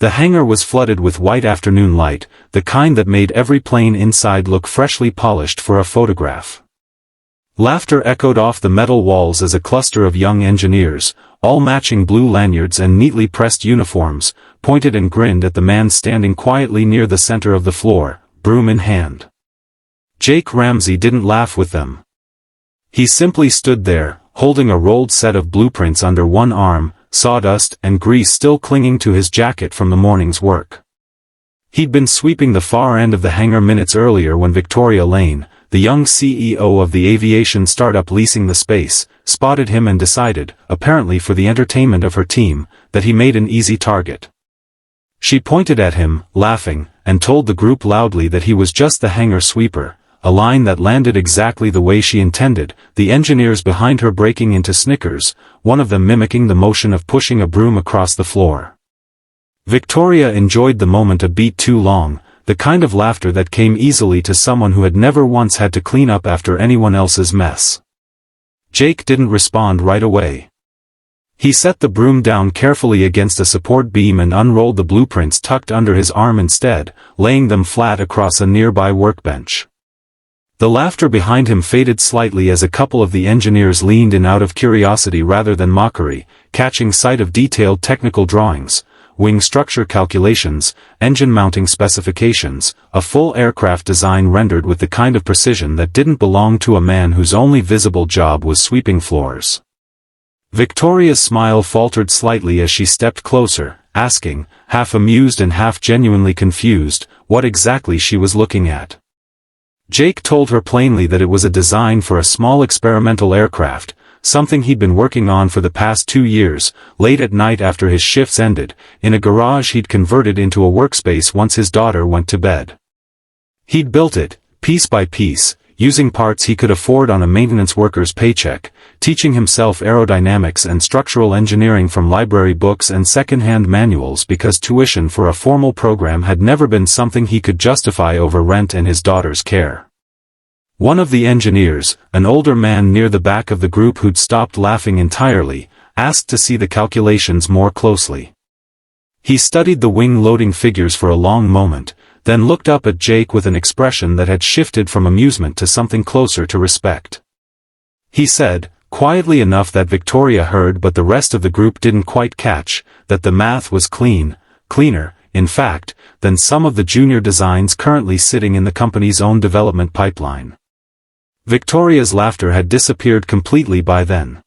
The hangar was flooded with white afternoon light, the kind that made every plane inside look freshly polished for a photograph. Laughter echoed off the metal walls as a cluster of young engineers, all matching blue lanyards and neatly pressed uniforms, pointed and grinned at the man standing quietly near the center of the floor, broom in hand. Jake Ramsey didn't laugh with them. He simply stood there, holding a rolled set of blueprints under one arm, sawdust and grease still clinging to his jacket from the morning's work. He'd been sweeping the far end of the hangar minutes earlier when Victoria Lane, the young CEO of the aviation startup leasing the space, spotted him and decided, apparently for the entertainment of her team, that he made an easy target. She pointed at him, laughing, and told the group loudly that he was just the hangar sweeper, a line that landed exactly the way she intended, the engineers behind her breaking into snickers, one of them mimicking the motion of pushing a broom across the floor. Victoria enjoyed the moment a beat too long, the kind of laughter that came easily to someone who had never once had to clean up after anyone else's mess. Jake didn't respond right away. He set the broom down carefully against a support beam and unrolled the blueprints tucked under his arm instead, laying them flat across a nearby workbench. The laughter behind him faded slightly as a couple of the engineers leaned in out of curiosity rather than mockery, catching sight of detailed technical drawings, wing structure calculations, engine mounting specifications, a full aircraft design rendered with the kind of precision that didn't belong to a man whose only visible job was sweeping floors. Victoria's smile faltered slightly as she stepped closer, asking, half amused and half genuinely confused, what exactly she was looking at. Jake told her plainly that it was a design for a small experimental aircraft, something he'd been working on for the past 2 years, late at night after his shifts ended, in a garage he'd converted into a workspace once his daughter went to bed. He'd built it, piece by piece, using parts he could afford on a maintenance worker's paycheck, teaching himself aerodynamics and structural engineering from library books and second-hand manuals because tuition for a formal program had never been something he could justify over rent and his daughter's care. One of the engineers, an older man near the back of the group who'd stopped laughing entirely, asked to see the calculations more closely. He studied the wing loading figures for a long moment, then looked up at Jake with an expression that had shifted from amusement to something closer to respect. He said, quietly enough that Victoria heard but the rest of the group didn't quite catch, that the math was cleaner, in fact, than some of the junior designs currently sitting in the company's own development pipeline. Victoria's laughter had disappeared completely by then.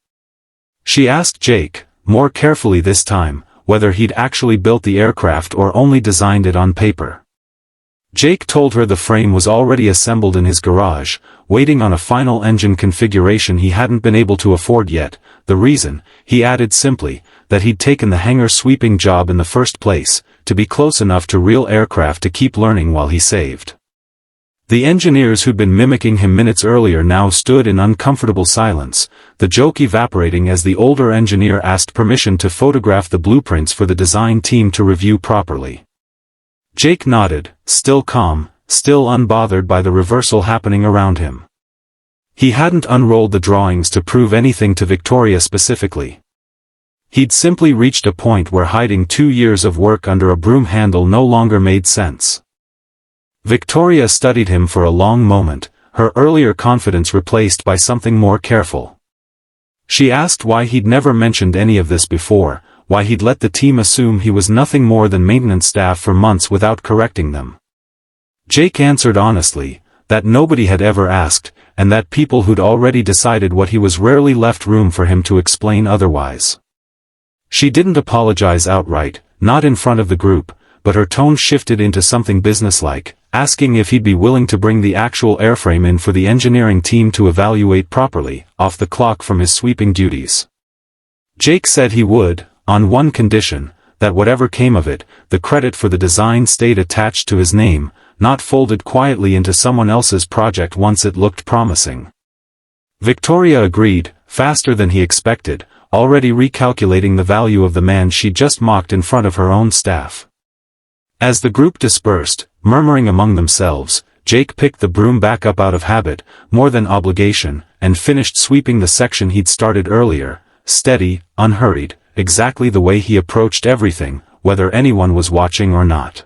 She asked Jake, more carefully this time, whether he'd actually built the aircraft or only designed it on paper. Jake told her the frame was already assembled in his garage, waiting on a final engine configuration he hadn't been able to afford yet. The reason, he added simply, that he'd taken the hangar sweeping job in the first place, to be close enough to real aircraft to keep learning while he saved. The engineers who'd been mimicking him minutes earlier now stood in uncomfortable silence, the joke evaporating as the older engineer asked permission to photograph the blueprints for the design team to review properly. Jake nodded, still calm, still unbothered by the reversal happening around him. He hadn't unrolled the drawings to prove anything to Victoria specifically. He'd simply reached a point where hiding 2 years of work under a broom handle no longer made sense. Victoria studied him for a long moment, her earlier confidence replaced by something more careful. She asked why he'd never mentioned any of this before, why he'd let the team assume he was nothing more than maintenance staff for months without correcting them. Jake answered honestly, that nobody had ever asked, and that people who'd already decided what he was rarely left room for him to explain otherwise. She didn't apologize outright, not in front of the group, but her tone shifted into something businesslike, asking if he'd be willing to bring the actual airframe in for the engineering team to evaluate properly, off the clock from his sweeping duties. Jake said he would, on one condition, that whatever came of it, the credit for the design stayed attached to his name, not folded quietly into someone else's project once it looked promising. Victoria agreed, faster than he expected, already recalculating the value of the man she'd just mocked in front of her own staff. As the group dispersed, murmuring among themselves, Jake picked the broom back up out of habit, more than obligation, and finished sweeping the section he'd started earlier, steady, unhurried, exactly the way he approached everything, whether anyone was watching or not.